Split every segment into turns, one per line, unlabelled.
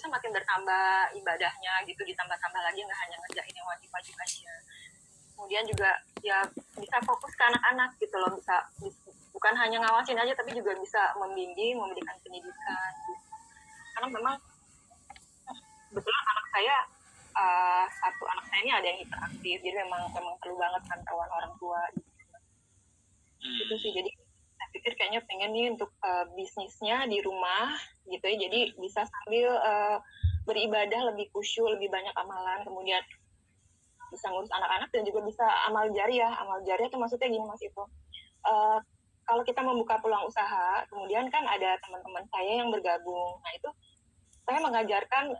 harusnya makin bertambah ibadahnya gitu, ditambah-tambah lagi, nggak hanya ngerjain yang wajib-wajib aja. Kemudian juga ya bisa fokus ke anak-anak gitu loh, bisa bukan hanya ngawasin aja tapi juga bisa membimbing, memberikan pendidikan gitu. Karena memang kebetulan anak saya satu anak saya ini ada yang hiperaktif, jadi memang perlu banget pantauan orang tua gitu. Itu sih, jadi saya pikir kayaknya pengen nih untuk bisnisnya di rumah gitu ya, jadi bisa sambil beribadah lebih khusyuk, lebih banyak amalan, kemudian bisa ngurus anak-anak dan juga bisa amal jariah. Amal jariah itu maksudnya gini Mas Ito, kalau kita membuka peluang usaha, kemudian kan ada teman-teman saya yang bergabung, nah itu saya mengajarkan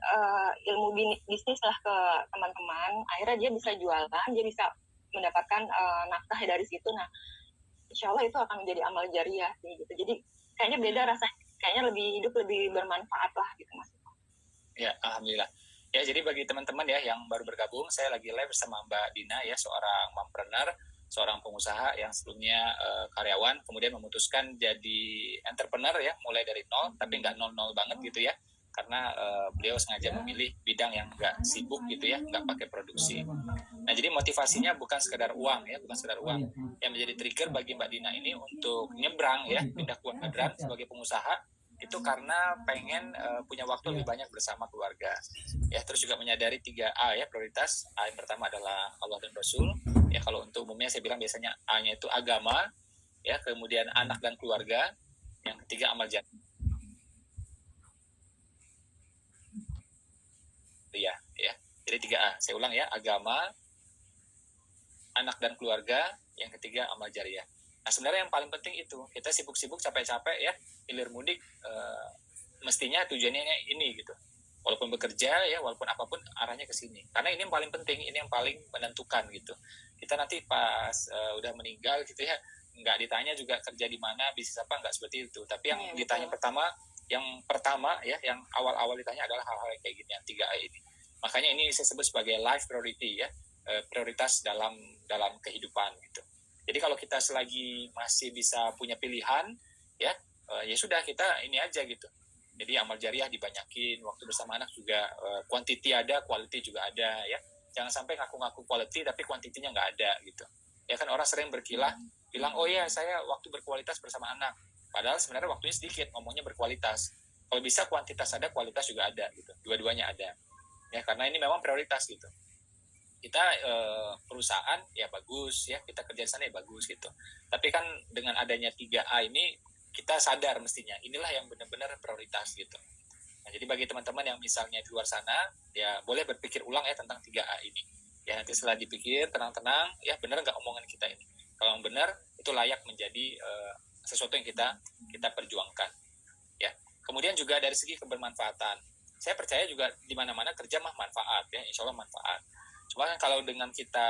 ilmu bisnis lah ke teman-teman, akhirnya dia bisa jualan, dia bisa mendapatkan nafkah dari situ. Nah, insya Allah itu akan menjadi amal jariah sih gitu. Jadi kayaknya beda rasanya, kayaknya lebih hidup lebih bermanfaat lah gitu Mas.
Ya, alhamdulillah. Ya, jadi bagi teman-teman ya yang baru bergabung, saya lagi live bersama Mbak Dina ya, seorang mompreneur, seorang pengusaha yang sebelumnya karyawan, kemudian memutuskan jadi entrepreneur ya, mulai dari nol, tapi nggak nol-nol banget gitu ya, karena beliau sengaja memilih bidang yang nggak sibuk gitu ya, nggak pakai produksi. Nah, jadi motivasinya bukan sekedar uang ya, bukan sekedar uang. Yang menjadi trigger bagi Mbak Dina ini untuk nyebrang ya, pindah kuadran sebagai pengusaha, itu karena pengen punya waktu lebih banyak bersama keluarga. Ya, terus juga menyadari 3A ya, prioritas. A yang pertama adalah Allah dan Rasul. Ya, kalau untuk umumnya saya bilang biasanya A-nya itu agama, ya, kemudian anak dan keluarga, yang ketiga amal jariah. Ya. Jadi 3A. Saya ulang ya, agama, anak dan keluarga, yang ketiga amal jariah. Nah, sebenarnya yang paling penting itu, kita sibuk-sibuk capek-capek ya, hilir mudik, mestinya tujuannya ini gitu. Walaupun bekerja ya, walaupun apapun arahnya ke sini. Karena ini yang paling penting, ini yang paling menentukan gitu. Kita nanti pas udah meninggal gitu ya, nggak ditanya juga kerja di mana, bisnis apa, nggak seperti itu. Tapi yang ditanya pertama ya, yang awal-awal ditanya adalah hal-hal kayak gini, yang 3A ini. Makanya ini saya sebut sebagai life priority ya, prioritas dalam kehidupan gitu. Jadi kalau kita selagi masih bisa punya pilihan ya, ya sudah, kita ini aja gitu. Jadi amal jariah dibanyakin, waktu bersama anak juga quantity ada, quality juga ada ya. Jangan sampai ngaku-ngaku quality tapi kuantitinya nggak ada gitu. Ya kan, orang sering berkilah bilang, oh ya saya waktu berkualitas bersama anak. Padahal sebenarnya waktunya sedikit, ngomongnya berkualitas. Kalau bisa kuantitas ada, kualitas juga ada gitu. Dua-duanya ada. Ya, karena ini memang prioritas gitu. Kita perusahaan ya bagus ya, kita kerja di sana ya bagus gitu. Tapi kan dengan adanya 3A ini, kita sadar mestinya inilah yang benar-benar prioritas gitu. Nah, jadi bagi teman-teman yang misalnya di luar sana, ya boleh berpikir ulang ya tentang 3A ini. Ya, nanti setelah dipikir tenang-tenang, ya benar nggak omongan kita ini. Kalau benar, itu layak menjadi sesuatu yang kita perjuangkan. Ya. Kemudian juga dari segi kebermanfaatan, saya percaya juga di mana-mana kerja mah manfaat ya, insya Allah manfaat. Cuma kan kalau dengan kita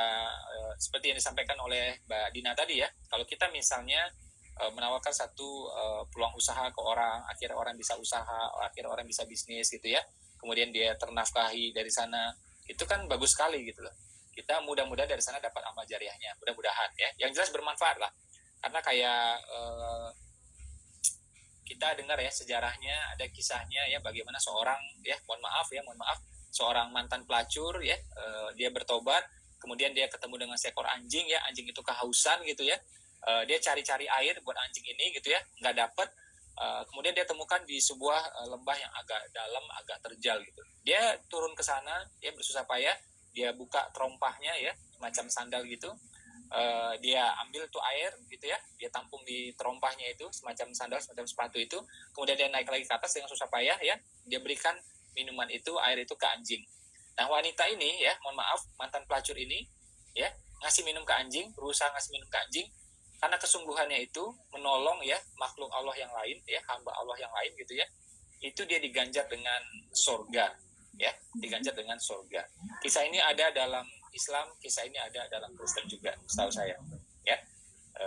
seperti yang disampaikan oleh Mbak Dina tadi ya, kalau kita misalnya menawarkan satu peluang usaha ke orang, akhirnya orang bisa usaha, akhirnya orang bisa bisnis gitu ya, kemudian dia ternafkahi dari sana, itu kan bagus sekali gitu loh. Kita mudah-mudahan dari sana dapat amal jariahnya, mudah-mudahan ya, yang jelas bermanfaat lah. Karena kayak kita dengar ya sejarahnya, ada kisahnya ya, bagaimana seorang ya, mohon maaf, seorang mantan pelacur ya, dia bertobat, kemudian dia ketemu dengan seekor anjing ya, anjing itu kehausan gitu ya, dia cari-cari air buat anjing ini gitu ya, nggak dapet, kemudian dia temukan di sebuah lembah yang agak dalam, agak terjal gitu. Dia turun ke sana, dia bersusah payah, dia buka terompahnya ya, macam sandal gitu, dia ambil tuh air gitu ya, dia tampung di terompahnya itu, semacam sandal, semacam sepatu itu, kemudian dia naik lagi ke atas dengan susah payah ya, dia berikan minuman itu, air itu ke anjing. Nah, wanita ini ya, mohon maaf, mantan pelacur ini ya, ngasih minum ke anjing, berusaha ngasih minum ke anjing, karena kesungguhannya itu menolong ya makhluk Allah yang lain ya, hamba Allah yang lain gitu ya, itu dia diganjar dengan surga ya, diganjar dengan surga. Kisah ini ada dalam Islam, kisah ini ada dalam Kristen juga, setahu saya ya.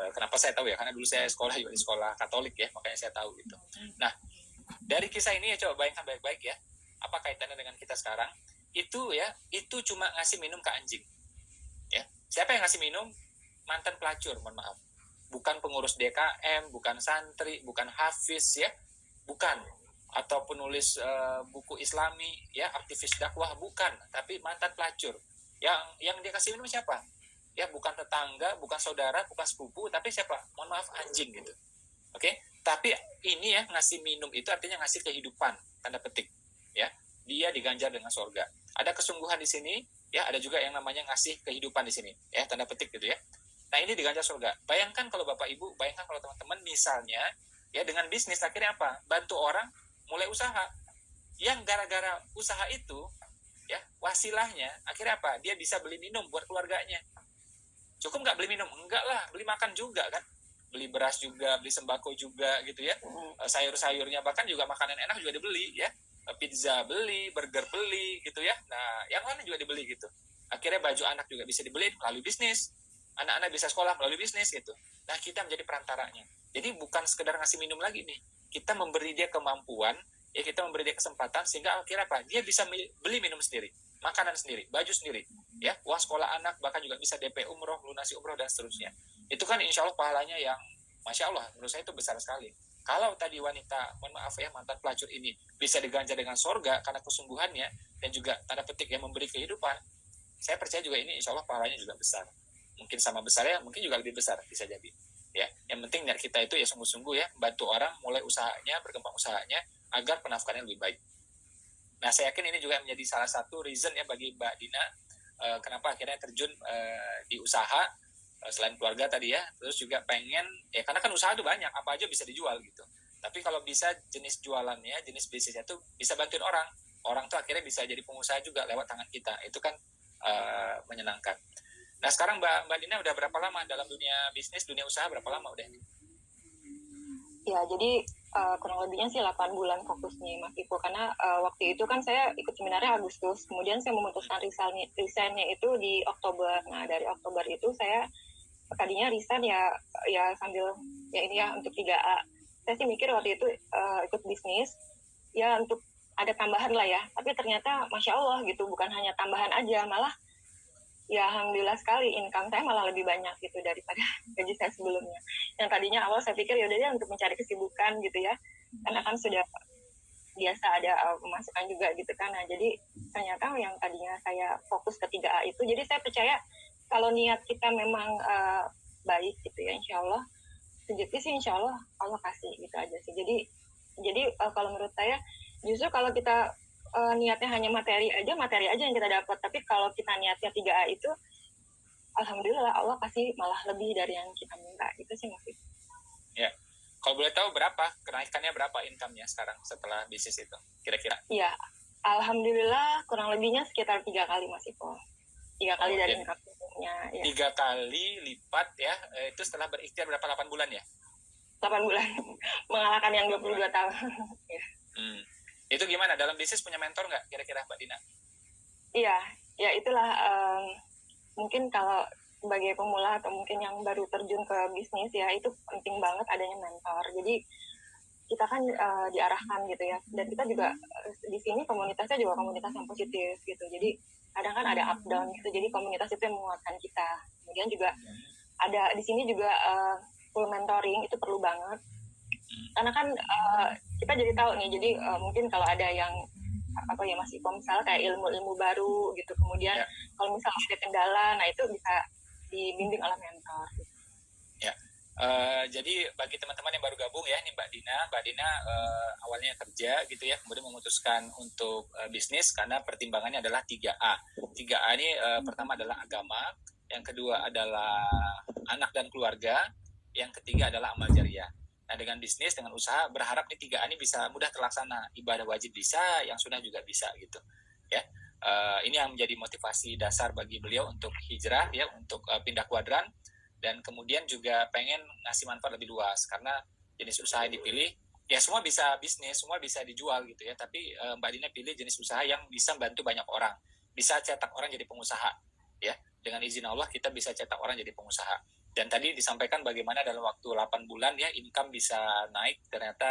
Kenapa saya tahu ya, karena dulu saya sekolah juga di sekolah Katolik ya, makanya saya tahu gitu. Nah, dari kisah ini ya, coba bayangkan baik-baik ya, apa kaitannya dengan kita sekarang. Itu ya, itu cuma ngasih minum ke anjing ya. Siapa yang ngasih minum? Mantan pelacur, mohon maaf, bukan pengurus DKM, bukan santri, bukan hafiz ya, bukan. atau penulis buku Islami, ya aktivis dakwah, bukan, tapi mantan pelacur. Yang dia kasih minum siapa? Ya bukan tetangga, bukan saudara, bukan sepupu, tapi siapa? Mohon maaf, anjing gitu. Oke, tapi ini ya, ngasih minum itu artinya ngasih kehidupan, tanda petik, ya. Dia diganjar dengan surga. Ada kesungguhan di sini, ya. Ada juga yang namanya ngasih kehidupan di sini, ya, tanda petik gitu ya. Nah, ini diganjar surga. Bayangkan kalau Bapak Ibu, bayangkan kalau teman-teman misalnya, ya, dengan bisnis akhirnya apa? Bantu orang mulai usaha. Yang gara-gara usaha itu, ya, wasilahnya akhirnya apa? Dia bisa beli minum buat keluarganya. Cukup nggak beli minum? Enggak lah, beli makan juga kan. Beli beras juga, beli sembako juga gitu ya. Sayur-sayurnya, bahkan juga makanan enak juga dibeli ya. Pizza beli, burger beli gitu ya. Nah, yang lain juga dibeli gitu. Akhirnya baju anak juga bisa dibeli melalui bisnis. Anak-anak bisa sekolah melalui bisnis gitu. Nah, kita menjadi perantaranya. Jadi bukan sekedar ngasih minum lagi nih. Kita memberi dia kemampuan, ya, kita memberi dia kesempatan sehingga akhirnya apa? Dia bisa beli minum sendiri, makanan sendiri, baju sendiri, ya, uang sekolah anak, bahkan juga bisa DP umroh, lunasi umroh dan seterusnya. Itu kan insya Allah pahalanya yang Masya Allah, menurut saya itu besar sekali. Kalau tadi wanita, mohon maaf ya, mantan pelacur ini bisa diganjar dengan sorga karena kesungguhannya dan juga tanda petik yang memberi kehidupan, saya percaya juga ini insya Allah pahalanya juga besar. Mungkin sama besarnya, mungkin juga lebih besar, bisa jadi. Ya, yang penting niat kita itu ya sungguh-sungguh ya, bantu orang mulai usahanya, berkembang usahanya, agar penafkahannya lebih baik. Nah, saya yakin ini juga menjadi salah satu reason ya bagi Mbak Dina, kenapa akhirnya terjun di usaha, selain keluarga tadi ya, terus juga pengen, ya karena kan usaha itu banyak, apa aja bisa dijual gitu. Tapi kalau bisa jenis jualannya, jenis bisnisnya tuh bisa bantuin orang. Orang tuh akhirnya bisa jadi pengusaha juga lewat tangan kita. Itu kan menyenangkan. Nah, sekarang Mbak Dina udah berapa lama dalam dunia bisnis, dunia usaha, berapa lama udah?
Ya, jadi kurang lebihnya sih 8 bulan fokusnya Mas Iko, karena waktu itu kan saya ikut seminarnya Agustus, kemudian saya memutuskan resignnya itu di Oktober. Nah, dari Oktober itu saya tadinya resign ya sambil ya ini ya untuk 3A. Saya sih mikir waktu itu ikut bisnis ya untuk ada tambahan lah ya, tapi ternyata Masya Allah gitu, bukan hanya tambahan aja, malah ya alhamdulillah sekali income saya malah lebih banyak gitu daripada gaji saya sebelumnya. Yang tadinya awal saya pikir ya udah dia untuk mencari kesibukan gitu ya, karena kan sudah biasa ada pemasukan juga gitu kan. Nah, jadi ternyata yang tadinya saya fokus ke 3A itu, jadi saya percaya kalau niat kita memang baik gitu ya, insya Allah rezeki sih insya Allah Allah kasih gitu aja sih. Jadi kalau menurut saya justru kalau kita niatnya hanya materi aja yang kita dapat, tapi kalau kita niatnya 3A itu alhamdulillah Allah kasih malah lebih dari yang kita minta. Itu sih maksudnya.
Ya, kalau boleh tahu berapa kenaikannya, berapa income-nya sekarang setelah bisnis itu kira-kira?
Iya, alhamdulillah kurang lebihnya sekitar 3 kali Mas Iko. 3 kali dari income-nya ya.
3 kali lipat ya. Itu setelah berikhtiar berapa, 8 bulan ya?
8 bulan mengalahkan yang 22 tahun. Ya.
Itu gimana, dalam bisnis punya mentor nggak kira-kira Mbak Dina?
Iya, ya itulah mungkin kalau sebagai pemula atau mungkin yang baru terjun ke bisnis ya, itu penting banget adanya mentor. Jadi kita kan diarahkan gitu ya, dan kita juga di sini komunitasnya juga komunitas yang positif gitu. Jadi kadang kan ada up down gitu, jadi komunitas itu yang menguatkan kita. Kemudian juga ada di sini juga full mentoring, itu perlu banget karena kan kita jadi tahu nih. Jadi mungkin kalau ada yang apa ya Mas Iko, misalnya kayak ilmu-ilmu baru gitu, kemudian kalau misalnya ada kendala, nah itu bisa dibimbing oleh mentor gitu.
Ya, jadi bagi teman-teman yang baru gabung ya, ini Mbak Dina awalnya kerja gitu ya, kemudian memutuskan untuk bisnis karena pertimbangannya adalah 3A. 3A ini pertama adalah agama, yang kedua adalah anak dan keluarga, yang ketiga adalah amal jariah. Nah, dengan bisnis, dengan usaha, berharap nih 3A ini bisa mudah terlaksana. Ibadah wajib bisa, yang sunnah juga bisa gitu. Ya, ini yang menjadi motivasi dasar bagi beliau untuk hijrah ya, untuk pindah kuadran, dan kemudian juga pengen ngasih manfaat lebih luas karena jenis usaha yang dipilih ya semua bisa bisnis, semua bisa dijual gitu ya. Tapi Mbak Dina pilih jenis usaha yang bisa bantu banyak orang, bisa cetak orang jadi pengusaha ya. Dengan izin Allah kita bisa cetak orang jadi pengusaha. Dan tadi disampaikan bagaimana dalam waktu 8 bulan ya income bisa naik, ternyata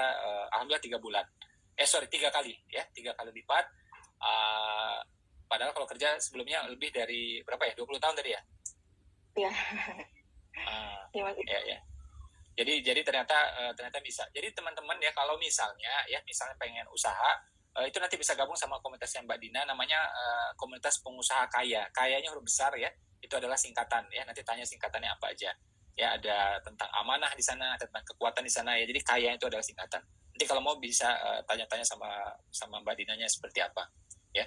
alhamdulillah 3 bulan. 3 kali ya, 3 kali lipat. Padahal kalau kerja sebelumnya lebih dari berapa ya? 20 tahun tadi ya?
Iya.
Ya. Jadi ternyata bisa. Jadi teman-teman ya, kalau misalnya pengen usaha, itu nanti bisa gabung sama komunitasnya Mbak Dina, namanya komunitas pengusaha kaya. Kayanya huruf besar ya, itu adalah singkatan ya. Nanti tanya singkatannya apa aja. Ya, ada tentang amanah di sana, tentang kekuatan di sana ya. Jadi kaya itu adalah singkatan. Nanti kalau mau bisa tanya-tanya sama Mbak Dinanya seperti apa ya.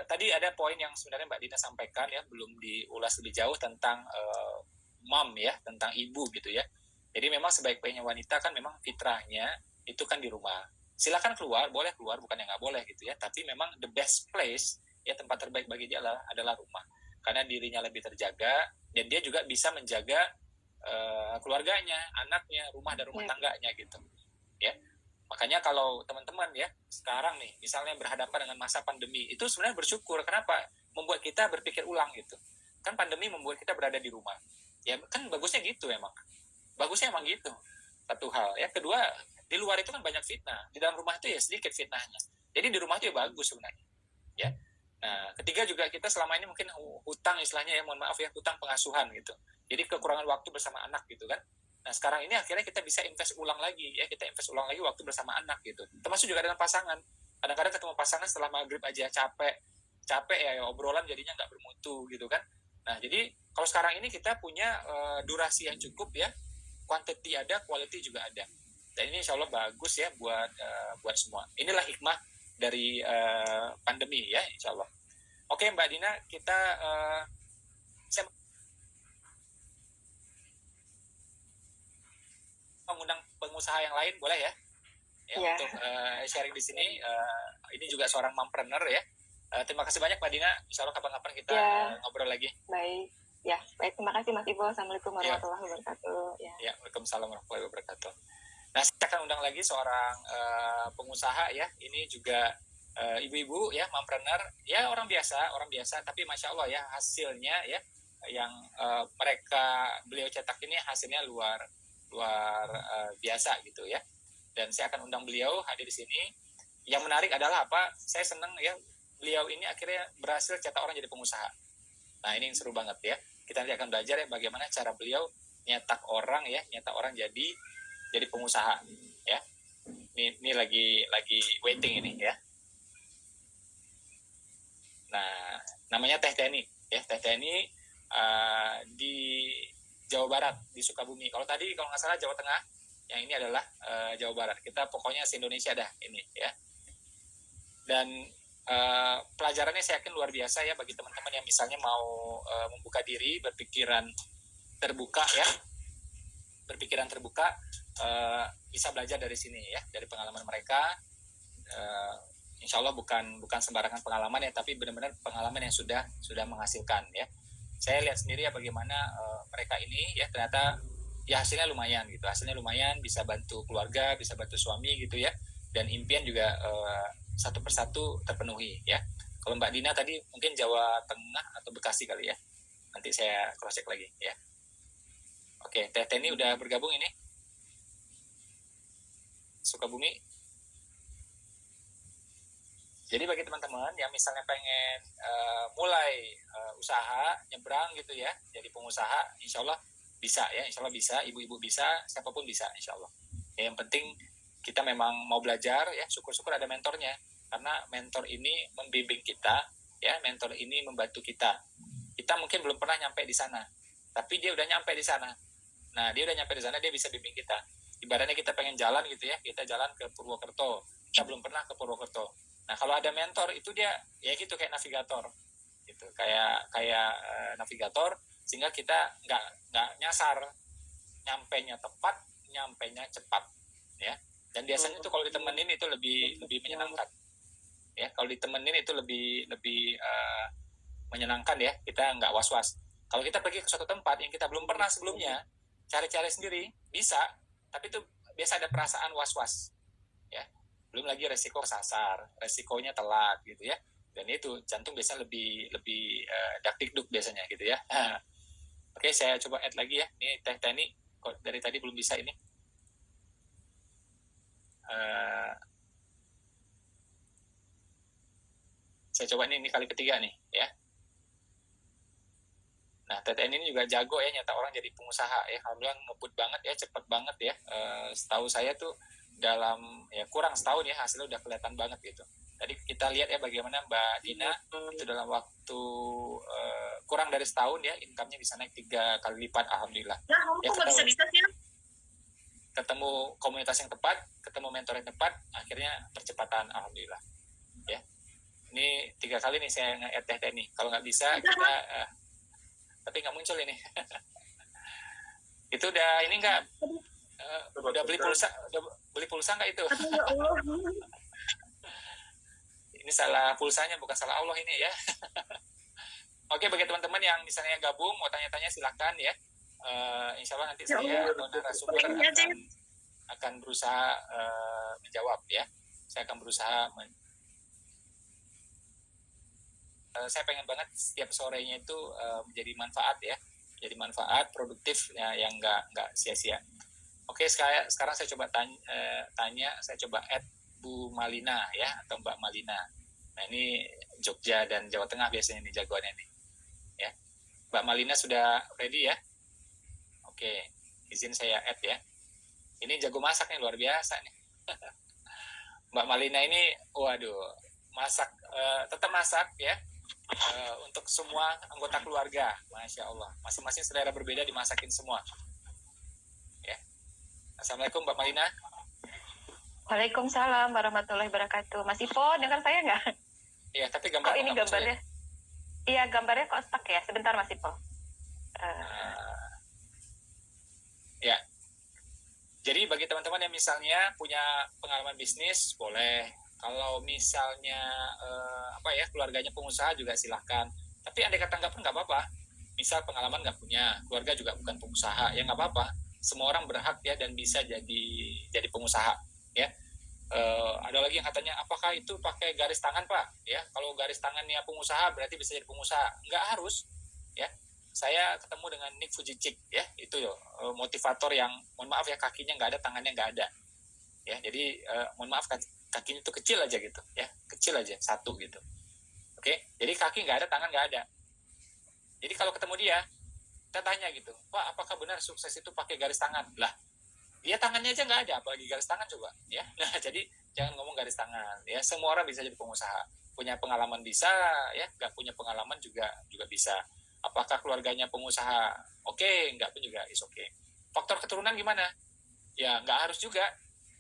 Tadi ada poin yang sebenarnya Mbak Dina sampaikan ya, belum diulas lebih jauh tentang mom ya, tentang ibu gitu ya. Jadi memang sebaik-baiknya wanita kan memang fitrahnya itu kan di rumah. Silakan keluar, boleh keluar, bukan yang nggak boleh gitu ya. Tapi memang the best place ya, tempat terbaik bagi dia adalah rumah. Karena dirinya lebih terjaga dan dia juga bisa menjaga keluarganya, anaknya, rumah dan rumah tangganya gitu. Ya. Makanya kalau teman-teman ya sekarang nih misalnya berhadapan dengan masa pandemi, itu sebenarnya bersyukur. Kenapa? Membuat kita berpikir ulang gitu. Kan pandemi membuat kita berada di rumah. Ya kan bagusnya gitu emang. Bagusnya emang gitu. Satu hal ya. Kedua, di luar itu kan banyak fitnah. Di dalam rumah itu ya sedikit fitnahnya. Jadi di rumah itu ya bagus sebenarnya. Ya. Nah, ketiga juga kita selama ini mungkin hutang istilahnya ya, mohon maaf ya, hutang pengasuhan gitu. Jadi kekurangan waktu bersama anak gitu kan. Nah, sekarang ini akhirnya kita bisa invest ulang lagi ya, kita invest ulang lagi waktu bersama anak gitu. Termasuk juga dengan pasangan. Kadang-kadang ketemu pasangan setelah maghrib aja capek ya, obrolan jadinya nggak bermutu gitu kan. Nah, jadi kalau sekarang ini kita punya durasi yang cukup ya, quantity ada, quality juga ada. Dan ini insya Allah bagus ya buat semua. Inilah hikmah dari pandemi ya, insya Allah. Oke Mbak Dina, kita saya mengundang pengusaha yang lain, boleh ya? Untuk sharing di sini. Ini juga seorang mompreneur ya. Terima kasih banyak Mbak Dina. Insya Allah kapan-kapan kita ngobrol lagi.
Baik. Ya, baik. Terima kasih Mas Ibo. Assalamualaikum warahmatullahi wabarakatuh.
Ya, waalaikumsalam warahmatullahi wabarakatuh. Nah, saya akan undang lagi seorang pengusaha ya. Ini juga ibu-ibu ya, mompreneur. Ya, orang biasa, tapi Masya Allah ya, hasilnya ya, yang beliau cetak ini hasilnya luar biasa gitu ya. Dan saya akan undang beliau hadir di sini. Yang menarik adalah apa? Saya senang ya, beliau ini akhirnya berhasil cetak orang jadi pengusaha. Nah, ini yang seru banget ya. Kita nanti akan belajar ya bagaimana cara beliau nyetak orang jadi pengusaha ya. Ini lagi waiting ini ya. Nah, namanya Teh Teni ya. Teh Teni di Jawa Barat, di Sukabumi. Kalau nggak salah Jawa Tengah, yang ini adalah Jawa Barat. Kita pokoknya se-Indonesia dah ini ya. Dan pelajarannya saya yakin luar biasa ya bagi teman-teman yang misalnya mau membuka diri, berpikiran terbuka ya, bisa belajar dari sini ya, dari pengalaman mereka. Insya Allah bukan sembarangan pengalaman ya, tapi benar-benar pengalaman yang sudah menghasilkan ya. Saya lihat sendiri ya bagaimana mereka ini ya ternyata ya hasilnya lumayan, bisa bantu keluarga, bisa bantu suami gitu ya, dan impian juga satu persatu terpenuhi ya. Kalau Mbak Dina tadi mungkin Jawa Tengah atau Bekasi kali ya, nanti saya cross check lagi ya. Oke, Teh Teni udah bergabung ini Sukabumi. Jadi bagi teman-teman yang misalnya pengen mulai usaha, nyebrang gitu ya, jadi pengusaha, insya Allah bisa ya, insya Allah bisa, ibu-ibu bisa, siapapun bisa, insya Allah. Ya, yang penting kita memang mau belajar ya, syukur-syukur ada mentornya, karena mentor ini membimbing kita ya, mentor ini membantu kita. Kita mungkin belum pernah nyampe di sana, tapi dia udah nyampe di sana. Nah, dia udah nyampe di sana, dia bisa bimbing kita. Ibaratnya kita pengen jalan gitu ya, kita jalan ke Purwokerto, kita belum pernah ke Purwokerto. Nah, kalau ada mentor itu dia ya gitu kayak navigator, gitu, kayak navigator, sehingga kita nggak nyasar, nyampenya tepat, nyampenya cepat, ya. Dan biasanya itu kalau ditemenin itu lebih menyenangkan, ya. Kalau ditemenin itu lebih menyenangkan ya. Kita nggak was-was. Kalau kita pergi ke suatu tempat yang kita belum pernah sebelumnya, cari-cari sendiri bisa, tapi itu biasa ada perasaan was-was, ya. Belum lagi resiko kesasar, resikonya telat gitu ya. Dan itu jantung biasanya lebih dak-dikduk biasanya gitu ya. Oke, saya coba add lagi ya. Ini Teh Teni kok dari tadi belum bisa ini. Saya coba ini kali ketiga nih ya. Nah, TTN ini juga jago ya nyata orang jadi pengusaha ya. Alhamdulillah ngebut banget ya, cepet banget ya. Setahu saya tuh dalam ya kurang setahun ya hasilnya udah kelihatan banget gitu. Tadi kita lihat ya bagaimana Mbak Dina itu dalam waktu kurang dari setahun ya income-nya bisa naik 3 kali lipat, alhamdulillah.
Nah, kamu
Ya
kok nggak bisa sih?
ketemu komunitas yang tepat, ketemu mentor yang tepat, akhirnya percepatan, alhamdulillah. Ya, ini 3 kali nih saya nge-add teh nih. Kalau nggak bisa kita tapi nggak muncul ini. Itu udah ini nggak udah beli pulsa nggak itu? Ini salah pulsanya bukan salah Allah ini ya. Oke, bagi teman-teman yang misalnya gabung mau tanya-tanya silakan ya. Insya Allah nanti saya atau narasumber akan berusaha menjawab ya. Saya akan berusaha saya pengen banget setiap sorenya itu menjadi manfaat ya, jadi manfaat produktif ya, yang nggak sia-sia. Oke, sekarang saya coba tanya, saya coba add Bu Malina ya atau Mbak Malina. Nah ini Jogja dan Jawa Tengah biasanya nih jagoannya nih ya. Mbak Malina sudah ready ya? Oke, izin saya add ya. Ini jago masak nih, luar biasa nih. Mbak Malina ini waduh masak, tetap masak ya. Untuk semua anggota keluarga, Masya Allah, masing-masing selera berbeda dimasakin semua ya. Assalamualaikum Mbak Malina.
Waalaikumsalam warahmatullahi wabarakatuh. Mas Ipo, dengar saya nggak?
Iya, tapi gambar
kok ini gambarnya? Iya, gambarnya kok stuck ya? Sebentar Mas Ipo.
Ya, jadi bagi teman-teman yang misalnya punya pengalaman bisnis, boleh. Kalau misalnya keluarganya pengusaha juga silahkan. Tapi andai kata nggak pun nggak apa-apa. Misal pengalaman nggak punya, keluarga juga bukan pengusaha, ya nggak apa-apa. Semua orang berhak ya dan bisa jadi pengusaha. Ya, ada lagi yang katanya apakah itu pakai garis tangan Pak? Ya, kalau garis tangannya pengusaha berarti bisa jadi pengusaha. Nggak harus. Ya, saya ketemu dengan Nick Fujicik ya, itu motivator yang mohon maaf ya kakinya nggak ada, tangannya nggak ada. Ya, jadi mohon maaf kakinya itu kecil aja gitu ya, kecil aja satu gitu. Oke, jadi kaki nggak ada, tangan nggak ada. Jadi kalau ketemu dia, kita tanya gitu, Pak, apakah benar sukses itu pakai garis tangan? Lah, dia tangannya aja nggak ada, apalagi garis tangan coba ya. Nah, jadi jangan ngomong garis tangan ya. Semua orang bisa jadi pengusaha, punya pengalaman bisa ya, nggak punya pengalaman juga bisa. Apakah keluarganya pengusaha? Oke, nggak pun juga is oke. Faktor keturunan gimana? Ya nggak harus juga.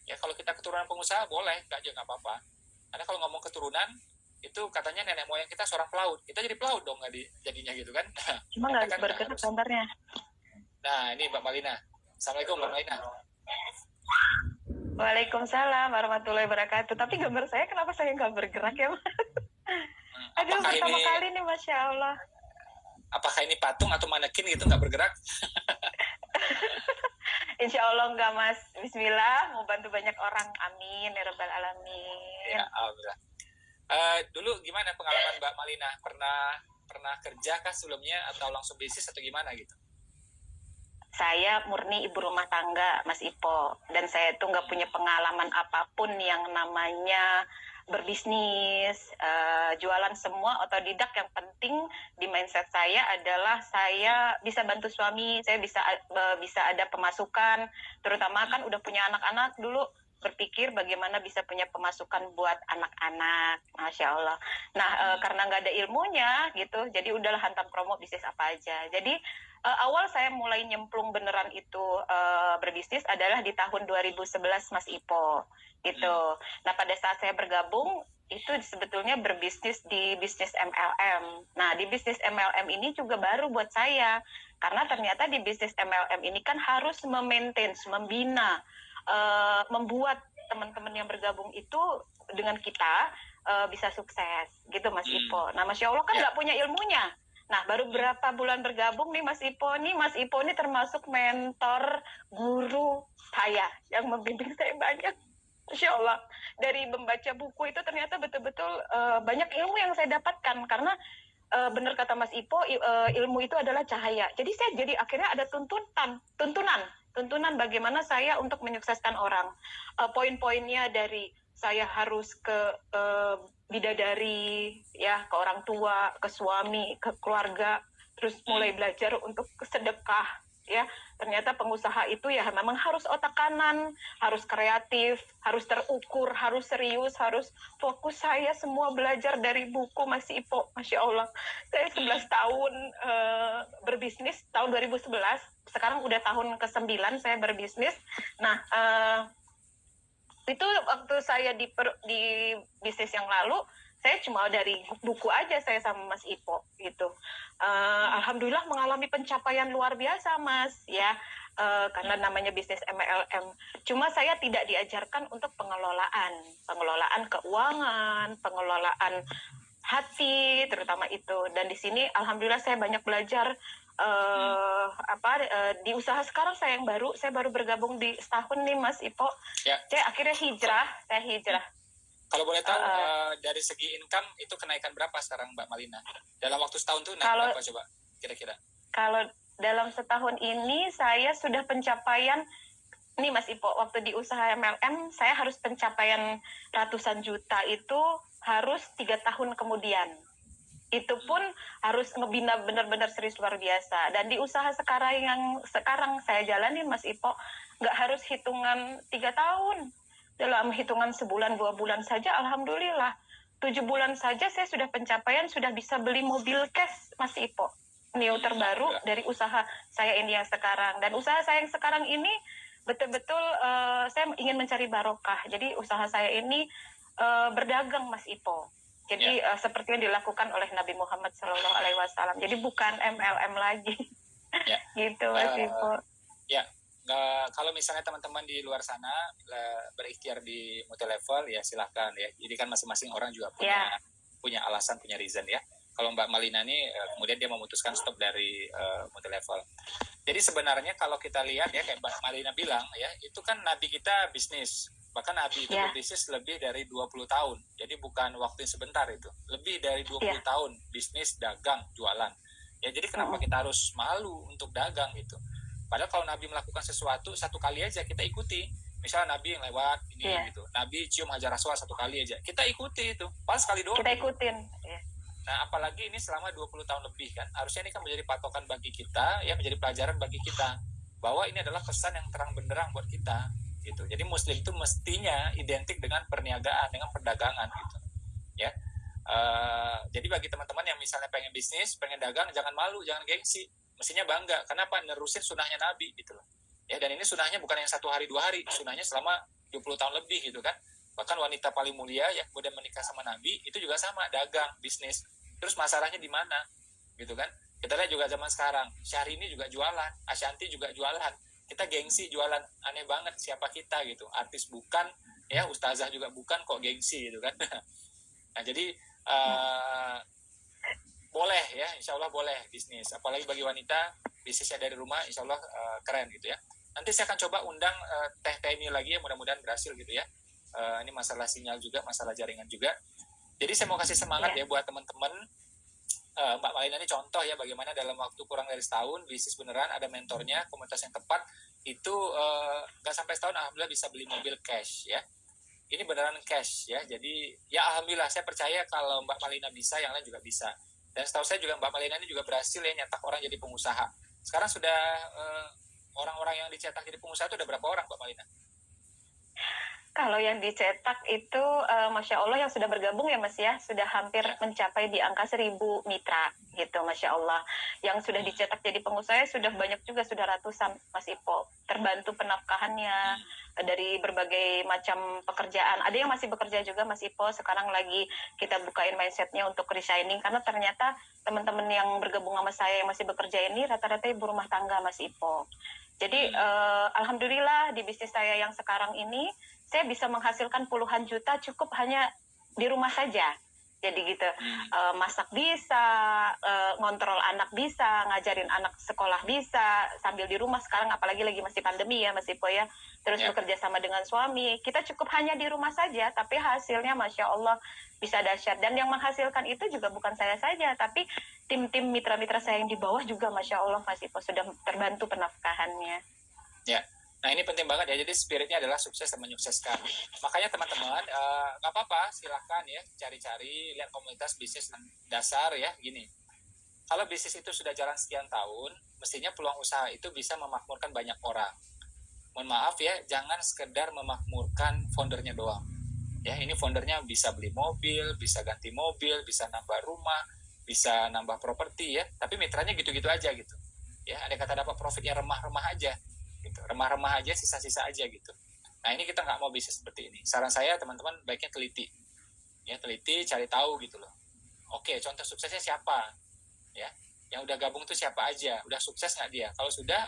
Ya kalau kita keturunan pengusaha boleh, nggak apa-apa. Karena kalau ngomong keturunan itu katanya nenek moyang kita seorang pelaut, kita jadi pelaut dong nggak jadinya gitu kan?
Cuma nggak harus bergerak gambarnya.
Nah ini Mbak Malina. Assalamualaikum Mbak Malina.
Waalaikumsalam warahmatullahi wabarakatuh. Tapi gambar saya kenapa saya nggak bergerak ya Mas? Aduh, pertama kali nih Masya Allah.
Apakah ini patung atau manekin gitu nggak bergerak?
Insya Allah enggak Mas. Bismillah, mau bantu banyak orang. Amin ya rabbal alamin.
Ya, alhamdulillah. Dulu gimana pengalaman Mbak Malina? Pernah kerja kah sebelumnya atau langsung bisnis atau gimana gitu?
Saya murni ibu rumah tangga Mas Ipo, dan saya tuh nggak punya pengalaman apapun yang namanya berbisnis, jualan, semua otodidak. Yang penting di mindset saya adalah saya bisa bantu suami, saya bisa ada pemasukan, terutama kan udah punya anak-anak, dulu berpikir bagaimana bisa punya pemasukan buat anak-anak, Masya Allah. Nah, karena nggak ada ilmunya gitu, jadi udahlah hantam promo bisnis apa aja. Jadi awal saya mulai nyemplung beneran itu berbisnis adalah di tahun 2011 Mas Ipo gitu. Nah pada saat saya bergabung itu sebetulnya berbisnis di bisnis MLM. Nah di bisnis MLM ini juga baru buat saya, karena ternyata di bisnis MLM ini kan harus memaintain, membina, membuat teman-teman yang bergabung itu dengan kita bisa sukses gitu Mas Ipo. Nah Masya Allah kan nggak punya ilmunya. Nah, baru berapa bulan bergabung nih Mas Ipo nih termasuk mentor, guru saya yang membimbing saya banyak. Masya Allah, dari membaca buku itu ternyata betul-betul banyak ilmu yang saya dapatkan, karena benar kata Mas Ipo, ilmu itu adalah cahaya. Jadi saya akhirnya ada tuntunan bagaimana saya untuk menyukseskan orang. Poin-poinnya dari saya harus ke bidadari, ya, ke orang tua, ke suami, ke keluarga,
terus mulai belajar untuk sedekah ya. Ternyata pengusaha itu ya memang harus otak kanan, harus kreatif, harus terukur, harus serius, harus fokus. Saya semua belajar dari buku Mas Ipo, Masya Allah. Saya 11 tahun berbisnis, tahun 2011, sekarang udah tahun ke-9 saya berbisnis. Nah, itu waktu saya di bisnis yang lalu, saya cuma dari buku aja saya sama Mas Ipo gitu. Alhamdulillah mengalami pencapaian luar biasa Mas ya, karena namanya bisnis MLM. Cuma saya tidak diajarkan untuk pengelolaan keuangan, pengelolaan hati terutama itu. Dan di sini alhamdulillah saya banyak belajar di usaha sekarang saya baru bergabung di setahun nih Mas Ipo.
Ya.
Saya akhirnya hijrah.
Kalau boleh tahu dari segi income itu kenaikan berapa sekarang Mbak Malina? Dalam waktu setahun tuh naik berapa coba kira-kira?
Kalau dalam setahun ini saya sudah pencapaian nih Mas Ipo, waktu di usaha MLM saya harus pencapaian ratusan juta itu harus 3 tahun kemudian. Itu pun harus ngebina benar-benar serius luar biasa. Dan di usaha sekarang saya jalanin Mas Ipo, nggak harus hitungan 3 tahun. Dalam hitungan sebulan 2 bulan saja alhamdulillah 7 bulan saja saya sudah pencapaian, sudah bisa beli mobil cash Mas Ipo, Neo terbaru dari usaha saya ini yang sekarang. Dan usaha saya yang sekarang ini betul-betul saya ingin mencari barokah. Jadi usaha saya ini berdagang Mas Ipo. Jadi seperti yang dilakukan oleh Nabi Muhammad SAW. Jadi bukan MLM lagi. Gitu Mas Ipo.
Ya. Kalau misalnya teman-teman di luar sana berikhtiar di multi level ya silahkan ya. Jadi kan masing-masing orang juga punya alasan, punya reason ya. Kalau Mbak Malina ini kemudian dia memutuskan stop dari multi level. Jadi sebenarnya kalau kita lihat ya kayak Mbak Malina bilang ya, itu kan Nabi kita bisnis. Bahkan Nabi itu berbisnis lebih dari 20 tahun. Jadi bukan waktu yang sebentar itu. Lebih dari 20 tahun bisnis, dagang, jualan. Ya jadi kenapa kita harus malu untuk dagang gitu? Padahal kalau Nabi melakukan sesuatu satu kali aja kita ikuti. Misalnya Nabi yang lewat ini gitu. Nabi cium Hajar Aswad satu kali aja. Kita ikuti itu. Pas sekali doang.
Kita ikutin.
Nah, apalagi ini selama 20 tahun lebih kan. Harusnya ini kan menjadi patokan bagi kita, ya menjadi pelajaran bagi kita. Bahwa ini adalah pesan yang terang benderang buat kita gitu. Jadi muslim itu mestinya identik dengan perniagaan, dengan perdagangan gitu. Ya. Jadi bagi teman-teman yang misalnya pengen bisnis, pengen dagang, jangan malu, jangan gengsi. Mestinya bangga. Kenapa? Nerusin sunahnya Nabi gitu loh. Ya, dan ini sunahnya bukan yang 1 hari 2 hari, sunahnya selama 20 tahun lebih gitu kan. Bahkan wanita paling mulia yang kemudian menikah sama Nabi itu juga sama, dagang, bisnis. Terus masalahnya di mana? Gitu kan. Kita lihat juga zaman sekarang, Syahrini juga jualan, Ashanti juga jualan. Kita gengsi jualan, aneh banget siapa kita gitu. Artis bukan, ya ustazah juga bukan, kok gengsi gitu kan. Nah, jadi boleh ya, insya Allah boleh bisnis. Apalagi bagi wanita, bisnisnya dari rumah insya Allah keren gitu ya. Nanti saya akan coba undang Teh ini lagi ya, mudah-mudahan berhasil gitu ya. Ini masalah sinyal juga, masalah jaringan juga. Jadi saya mau kasih semangat ya buat teman-teman. Mbak Malina ini contoh ya bagaimana dalam waktu kurang dari setahun bisnis beneran, ada mentornya, komunitas yang tepat, itu gak sampai setahun alhamdulillah bisa beli mobil cash ya. Ini beneran cash ya. Jadi ya alhamdulillah saya percaya kalau Mbak Malina bisa, yang lain juga bisa. Dan setahu saya juga Mbak Malina ini juga berhasil ya nyetak orang jadi pengusaha. Sekarang sudah orang-orang yang dicetak jadi pengusaha itu udah berapa orang Mbak Malina?
Kalau yang dicetak itu Masya Allah yang sudah bergabung ya Mas ya, sudah hampir mencapai di angka 1.000 mitra gitu Masya Allah. Yang sudah dicetak jadi pengusaha sudah banyak juga, sudah ratusan Mas Ipo. Terbantu penafkahannya dari berbagai macam pekerjaan. Ada yang masih bekerja juga Mas Ipo, sekarang lagi kita bukain mindsetnya untuk resigning. Karena ternyata teman-teman yang bergabung sama saya yang masih bekerja ini rata-rata ibu rumah tangga Mas Ipo. Jadi alhamdulillah di bisnis saya yang sekarang ini saya bisa menghasilkan puluhan juta cukup hanya di rumah saja. Jadi gitu, masak bisa, ngontrol anak bisa, ngajarin anak sekolah bisa, sambil di rumah sekarang apalagi lagi masih pandemi ya Mas Ipo ya. Terus bekerja sama dengan suami, kita cukup hanya di rumah saja, tapi hasilnya Masya Allah bisa dahsyat. Dan yang menghasilkan itu juga bukan saya saja, tapi tim-tim mitra-mitra saya yang di bawah juga Masya Allah Mas Ipo sudah terbantu penafkahannya.
Ya. Nah ini penting banget ya, jadi spiritnya adalah sukses dan menyukseskan. Makanya teman-teman, nggak apa-apa, silahkan ya, cari-cari, lihat komunitas bisnis dasar ya, gini. kalau bisnis itu sudah jalan sekian tahun, mestinya peluang usaha itu bisa memakmurkan banyak orang. Mohon maaf ya, jangan sekedar memakmurkan foundernya doang. Ya, ini foundernya bisa beli mobil, bisa ganti mobil, bisa nambah rumah, bisa nambah properti ya. Tapi mitranya gitu-gitu aja gitu. Ya, ada kata dapat profitnya remah-remah aja, gitu. Remah-remah aja, sisa-sisa aja gitu. Nah, ini kita nggak mau bisnis seperti ini. Saran saya teman-teman baiknya teliti, ya teliti, cari tahu gitu loh. Oke, contoh suksesnya siapa? Ya, yang udah gabung tuh siapa aja, udah sukses nggak dia? Kalau sudah,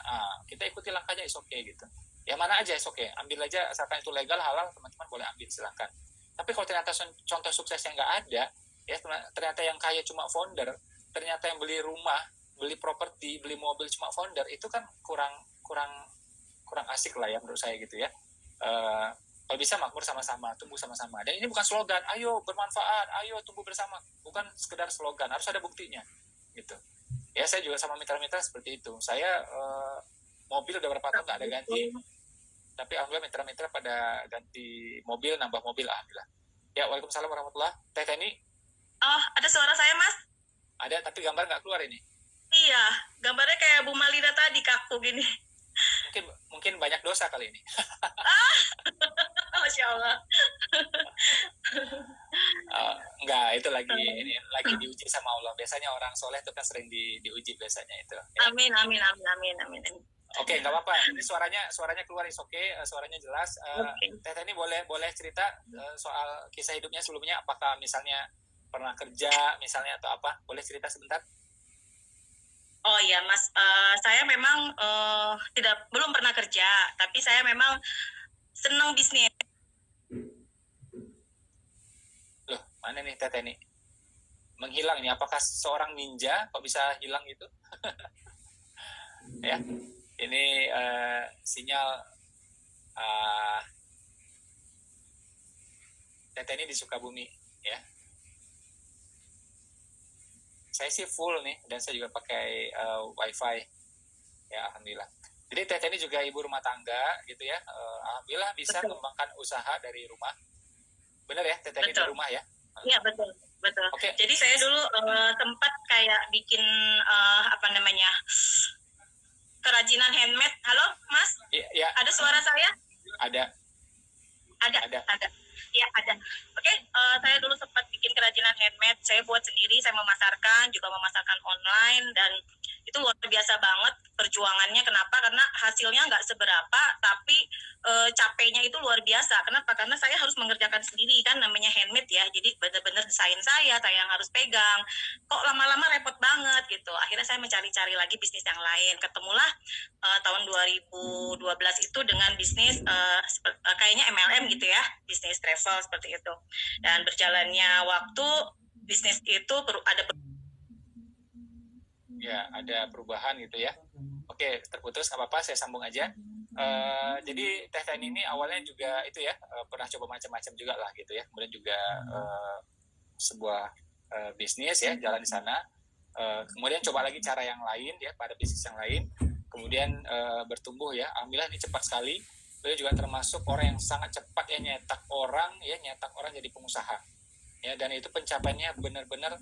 kita ikuti langkahnya, is okay gitu. Ya mana aja is okay, ambil aja asalkan itu legal halal, teman-teman boleh ambil silahkan. Tapi kalau ternyata contoh suksesnya nggak ada, ya ternyata yang kaya cuma founder, ternyata yang beli rumah, beli properti, beli mobil cuma founder, itu kan kurang asik lah ya menurut saya gitu ya. Kalau bisa makmur sama-sama, tumbuh sama-sama. Dan ini bukan slogan, ayo bermanfaat, ayo tumbuh bersama, bukan sekedar slogan, harus ada buktinya gitu. Ya saya juga sama mitra-mitra seperti itu. Saya mobil udah berapa tahun nggak ada ganti, tapi alhamdulillah mitra-mitra pada ganti mobil, nambah mobil, alhamdulillah. Ya, waalaikumsalam warahmatullah. Teh Teni?
Oh, ada suara saya, Mas?
Ada, tapi gambar nggak keluar ini.
Iya, gambarnya kayak Bu Malina tadi, kaku gini.
Mungkin banyak dosa kali ini.
Masya Allah.
Enggak, itu lagi diuji sama Allah. Biasanya orang soleh itu kan sering diuji biasanya itu. Ya.
Amin.
Oke, nggak apa-apa. Ini suaranya keluar, is oke. Suaranya jelas. Teh ini boleh cerita soal kisah hidupnya sebelumnya. Apakah misalnya pernah kerja, misalnya atau apa? Boleh cerita sebentar?
Oh iya, Mas. Saya memang belum pernah kerja, tapi saya memang senang bisnis.
Loh, mana nih Teh ini? Menghilang ini. Apakah seorang ninja kok bisa hilang itu? Ya. Ini sinyal Teh ini di Sukabumi ya. Saya sih full nih dan saya juga pakai wifi ya, alhamdulillah. Jadi Teh ini juga ibu rumah tangga gitu ya. Alhamdulillah bisa mengembangkan usaha dari rumah. Benar ya, Teh ini di rumah ya?
Iya, betul.
Okay.
Jadi saya dulu sempat kayak bikin kerajinan handmade. Halo, Mas?
Ya.
Ada suara saya?
Ada.
Ya, ada. Oke, saya dulu sempat bikin kerajinan handmade. Saya buat sendiri, saya memasarkan, juga memasarkan online, dan itu luar biasa banget perjuangannya. Kenapa? Karena hasilnya nggak seberapa, tapi capeknya itu luar biasa. Kenapa? Karena saya harus mengerjakan sendiri, kan namanya handmade ya. Jadi benar-benar desain saya yang harus pegang. Kok lama-lama repot banget gitu. Akhirnya saya mencari-cari lagi bisnis yang lain. Ketemulah tahun 2012 itu dengan bisnis kayaknya MLM gitu ya, bisnis travel seperti itu. Dan berjalannya waktu, bisnis itu
ada perubahan gitu ya. Oke, terputus, nggak apa-apa, saya sambung aja. Jadi Teh ini awalnya juga itu ya, pernah coba macam-macam juga lah gitu ya. Kemudian juga sebuah bisnis ya, jalan di sana. Kemudian coba lagi cara yang lain ya, pada bisnis yang lain. Kemudian bertumbuh ya, alhamdulillah ini cepat sekali. Beliau juga termasuk orang yang sangat cepat ya nyetak orang jadi pengusaha. Ya, dan itu pencapaiannya benar-benar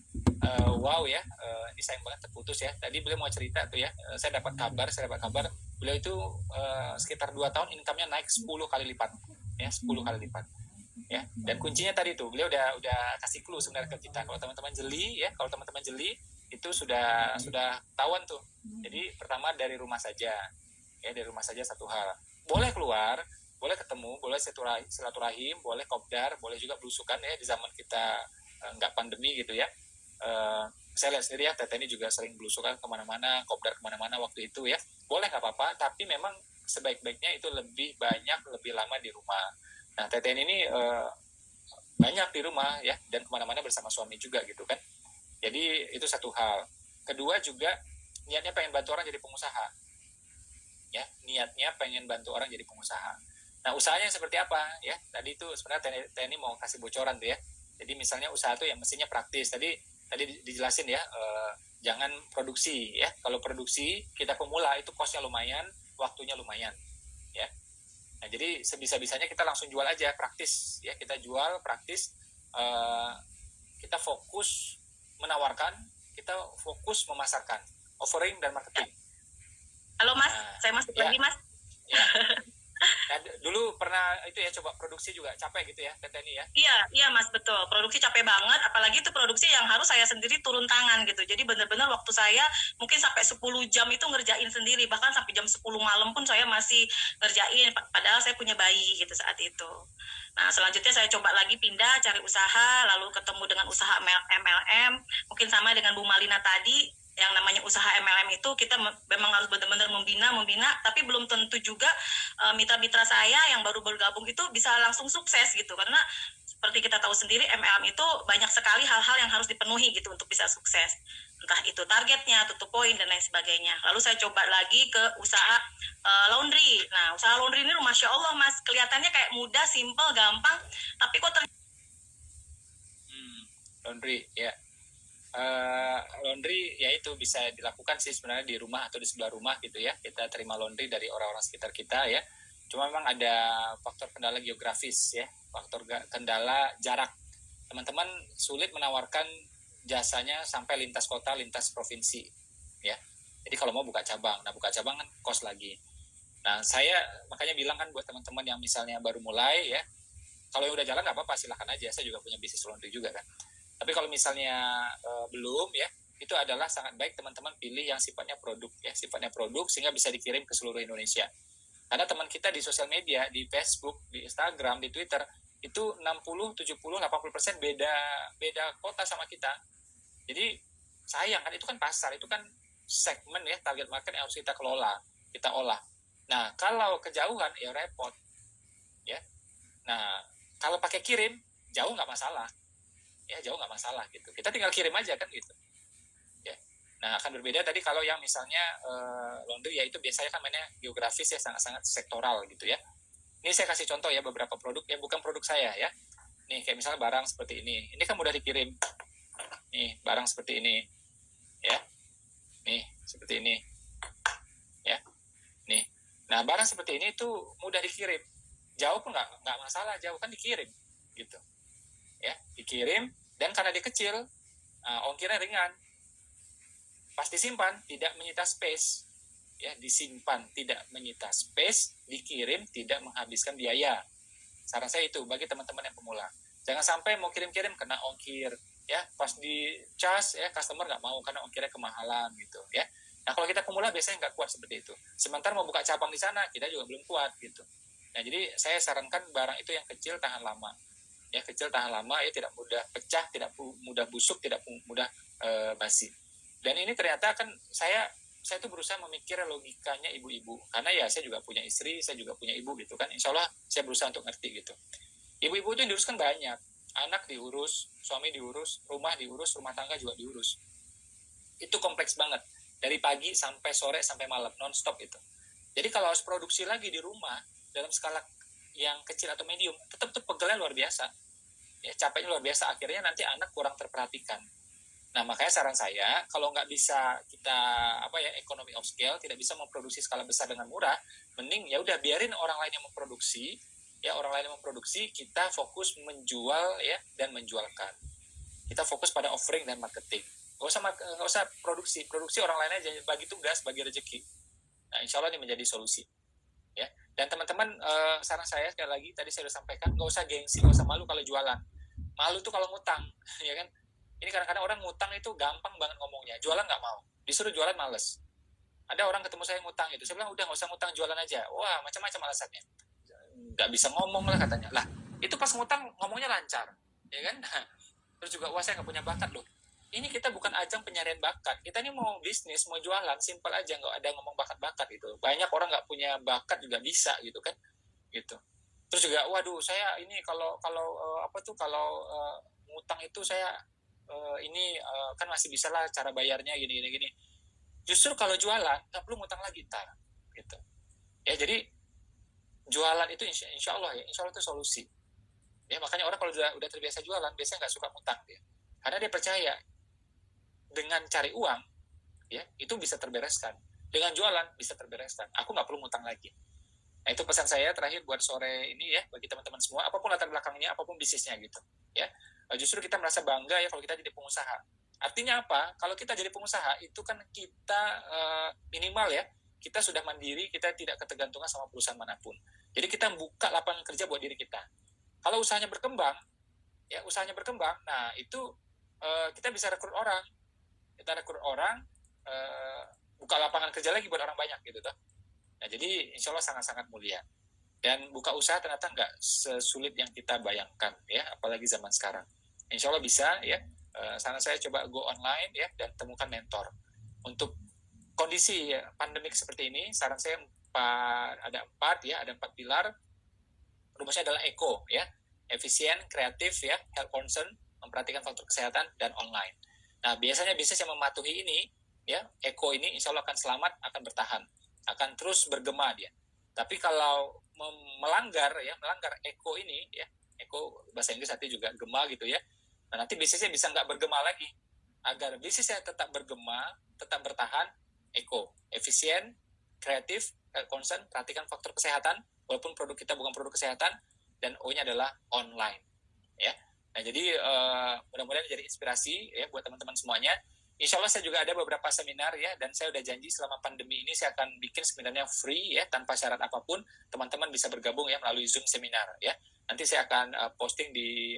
wow ya. Ini sayang banget terputus ya. Tadi beliau mau cerita tuh ya. Saya dapat kabar beliau itu sekitar 2 tahun income-nya naik 10 kali lipat. Ya, 10 kali lipat. Ya, dan kuncinya tadi tuh beliau udah kasih clue sebenarnya ke kita. Kalau teman-teman jeli itu sudah tahuan tuh. Jadi pertama dari rumah saja. Ya, dari rumah saja satu hal. Boleh keluar, boleh ketemu, boleh silaturahim, boleh kopdar, boleh juga belusukan ya di zaman kita nggak pandemi gitu ya. Saya lihat sendiri ya, Teh ini juga sering belusukan kemana-mana, kopdar kemana-mana waktu itu ya. Boleh nggak apa-apa, tapi memang sebaik-baiknya itu lebih lama di rumah. Nah, Teh ini banyak di rumah ya, dan kemana-mana bersama suami juga gitu kan. Jadi itu satu hal. Kedua juga niatnya pengen bantu orang jadi pengusaha. Ya, niatnya pengen bantu orang jadi pengusaha. Nah, usahanya seperti apa ya? Tadi itu sebenarnya Teni mau kasih bocoran tuh ya. Jadi misalnya usaha tuh yang mestinya praktis. Tadi dijelasin ya, jangan produksi ya. Kalau produksi kita pemula itu kosnya lumayan, waktunya lumayan ya. Nah, jadi sebisa-bisanya kita langsung jual aja, praktis ya. Kita jual praktis, kita fokus menawarkan, kita fokus memasarkan, offering dan marketing.
Halo Mas,
Nah,
saya masuk
ya.
lagi Mas.
Ya. Nah, dulu pernah itu ya coba produksi juga capek gitu ya Teni ya.
Iya Mas, betul. Produksi capek banget, apalagi itu produksi yang harus saya sendiri turun tangan gitu. Jadi benar-benar waktu saya mungkin sampai 10 jam itu ngerjain sendiri, bahkan sampai jam 10 malam pun saya masih ngerjain, padahal saya punya bayi gitu saat itu. Nah, selanjutnya saya coba lagi pindah, cari usaha, lalu ketemu dengan usaha MLM, mungkin sama dengan Bu Malina tadi, yang namanya usaha MLM itu kita memang harus benar-benar membina, tapi belum tentu juga mitra-mitra saya yang baru bergabung itu bisa langsung sukses gitu, karena seperti kita tahu sendiri MLM itu banyak sekali hal-hal yang harus dipenuhi gitu untuk bisa sukses, entah itu targetnya, tutup poin dan lain sebagainya. Lalu saya coba lagi ke usaha laundry. Nah, usaha laundry ini Masya Allah Mas, kelihatannya kayak mudah, simple, gampang, tapi kok
Laundry ya. Laundry ya itu bisa dilakukan sih sebenarnya di rumah atau di sebelah rumah gitu ya. Kita terima laundry dari orang-orang sekitar kita ya. Cuma memang ada faktor kendala geografis ya, faktor kendala jarak. Teman-teman sulit menawarkan jasanya sampai lintas kota, lintas provinsi ya. Jadi kalau mau buka cabang, nah buka cabang kan kos lagi. Nah saya makanya bilang kan buat teman-teman yang misalnya baru mulai ya, kalau yang udah jalan nggak apa-apa silahkan aja. Saya juga punya bisnis laundry juga kan. Tapi kalau misalnya belum ya, itu adalah sangat baik teman-teman pilih yang sifatnya produk ya, sifatnya produk sehingga bisa dikirim ke seluruh Indonesia. Karena teman kita di sosial media, di Facebook, di Instagram, di Twitter itu 60, 70, 80% beda kota sama kita. Jadi sayang kan, itu kan pasar, itu kan segmen ya, target market yang harus kita kelola, kita olah. Nah, kalau kejauhan ya repot. Ya. Nah, kalau pakai kirim jauh nggak masalah. Ya jauh nggak masalah gitu, kita tinggal kirim aja kan gitu ya. Nah akan berbeda tadi kalau yang misalnya laundry ya itu biasanya kan mainnya geografis ya, sangat-sangat sektoral gitu ya. Ini saya kasih contoh ya beberapa produk ya, bukan produk saya ya. Nih kayak misalnya barang seperti ini kan mudah dikirim. Nih barang seperti ini ya, nih seperti ini ya, nih. Nah barang seperti ini tuh mudah dikirim, jauh pun nggak masalah, jauh kan dikirim gitu ya, dikirim. Dan karena dia kecil, ongkirnya ringan, pasti simpan, tidak menyita space ya, disimpan tidak menyita space, dikirim tidak menghabiskan biaya. Saran saya itu bagi teman-teman yang pemula, jangan sampai mau kirim-kirim kena ongkir ya, pas di cas ya customer nggak mau karena ongkirnya kemahalan gitu ya. Nah kalau kita pemula biasanya nggak kuat seperti itu, sementara mau buka cabang di sana kita juga belum kuat gitu. Nah jadi saya sarankan barang itu yang kecil tahan lama ya, kecil tahan lama ya, tidak mudah pecah, tidak mudah busuk, tidak mudah basi. Dan ini ternyata kan saya tuh berusaha memikir logikanya ibu-ibu, karena ya saya juga punya istri, saya juga punya ibu gitu kan. Insya Allah saya berusaha untuk ngerti gitu. Ibu-ibu itu yang diurus kan banyak, anak diurus, suami diurus, rumah diurus, rumah tangga juga diurus. Itu kompleks banget, dari pagi sampai sore sampai malam non-stop itu. Jadi kalau harus produksi lagi di rumah dalam skala yang kecil atau medium, tetap tuh pegelnya luar biasa ya, capeknya luar biasa, akhirnya nanti anak kurang terperhatikan. Nah makanya saran saya, kalau nggak bisa kita economy of scale, tidak bisa memproduksi skala besar dengan murah, mending ya udah biarin orang lain yang memproduksi ya, orang lain yang memproduksi, kita fokus menjual ya dan menjualkan. Kita fokus pada offering dan marketing, nggak usah produksi orang lain aja, bagi tugas, bagi rezeki. Nah insya Allah ini menjadi solusi ya. Dan teman-teman, saran saya sekali lagi, tadi saya sudah sampaikan, nggak usah gengsi, nggak usah malu kalau jualan. Malu tuh kalau ngutang, ya kan? Ini kadang-kadang orang ngutang itu gampang banget ngomongnya, jualan nggak mau, disuruh jualan males. Ada orang ketemu saya ngutang itu, saya bilang udah nggak usah ngutang, jualan aja. Wah macam-macam alasannya, nggak bisa ngomong lah katanya. Lah itu pas ngutang ngomongnya lancar, ya kan? Terus juga wah saya nggak punya bakat loh. Ini kita bukan ajang penyarian bakat, kita ini mau bisnis, mau jualan, simpel aja, nggak ada ngomong bakat-bakat gitu. Banyak orang nggak punya bakat juga bisa gitu kan, gitu. Terus juga, waduh saya ini kalau ngutang itu saya kan masih bisa lah cara bayarnya gini. Justru kalau jualan nggak perlu ngutang lagi ntar, gitu. Ya jadi jualan itu insya Allah ya, insya Allah itu solusi. Ya makanya orang kalau udah terbiasa jualan biasanya nggak suka ngutang dia, karena dia percaya dengan cari uang ya itu bisa terbereskan, dengan jualan bisa terbereskan, aku nggak perlu ngutang lagi. Nah itu pesan saya terakhir buat sore ini ya, bagi teman-teman semua, apapun latar belakangnya, apapun bisnisnya gitu ya. Justru kita merasa bangga ya kalau kita jadi pengusaha Artinya apa? Kalau kita jadi pengusaha, itu kan kita minimal ya, kita sudah mandiri, kita tidak ketergantungan sama perusahaan manapun. Jadi kita buka lapangan kerja buat diri kita. Kalau usahanya berkembang, nah itu kita bisa rekrut orang. Kita rekrut orang, buka lapangan kerja lagi buat orang banyak gitu toh. Nah, jadi insya Allah sangat-sangat mulia. Dan buka usaha ternyata nggak sesulit yang kita bayangkan ya, apalagi zaman sekarang. Insya Allah bisa ya. Saran saya coba go online ya dan temukan mentor. Untuk kondisi pandemik seperti ini, saran saya ada empat pilar. Rumusnya adalah ECO ya, efisien, kreatif ya, health concern, memperhatikan faktor kesehatan, dan online. Nah, biasanya bisnis yang mematuhi ini ya, ECO ini insya Allah akan selamat, akan bertahan, akan terus bergema dia. Tapi kalau melanggar ECO ini ya, ECO bahasa Inggris artinya juga gema gitu ya. Nah, nanti bisnisnya bisa nggak bergema lagi. Agar bisnisnya tetap bergema, tetap bertahan, ECO, efisien, kreatif, concern, perhatikan faktor kesehatan, walaupun produk kita bukan produk kesehatan, dan O-nya adalah online. Ya. Nah, jadi mudah-mudahan jadi inspirasi ya buat teman-teman semuanya. Insya Allah saya juga ada beberapa seminar ya, dan saya udah janji selama pandemi ini saya akan bikin seminarnya free ya, tanpa syarat apapun. Teman-teman bisa bergabung ya melalui Zoom seminar ya. Nanti saya akan posting di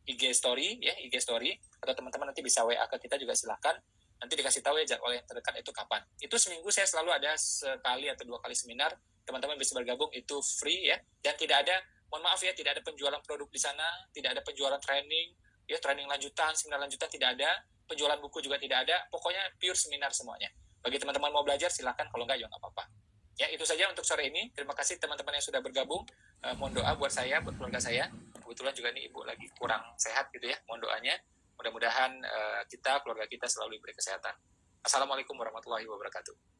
IG story ya, IG story, atau teman-teman nanti bisa WA ke kita juga silahkan. Nanti dikasih tahu ya jadwal yang terdekat itu kapan. Itu seminggu saya selalu ada sekali atau 2 kali seminar. Teman-teman bisa bergabung, itu free ya, dan tidak ada, mohon maaf ya, tidak ada penjualan produk di sana, tidak ada penjualan training ya, training lanjutan, seminar lanjutan tidak ada, penjualan buku juga tidak ada, pokoknya pure seminar semuanya. Bagi teman-teman mau belajar silahkan, kalau enggak ya nggak apa-apa. Ya, itu saja untuk sore ini. Terima kasih teman-teman yang sudah bergabung. Mohon doa buat saya, buat keluarga saya. Kebetulan juga nih ibu lagi kurang sehat gitu ya, mohon doanya. Mudah-mudahan keluarga kita selalu diberi kesehatan. Assalamualaikum warahmatullahi wabarakatuh.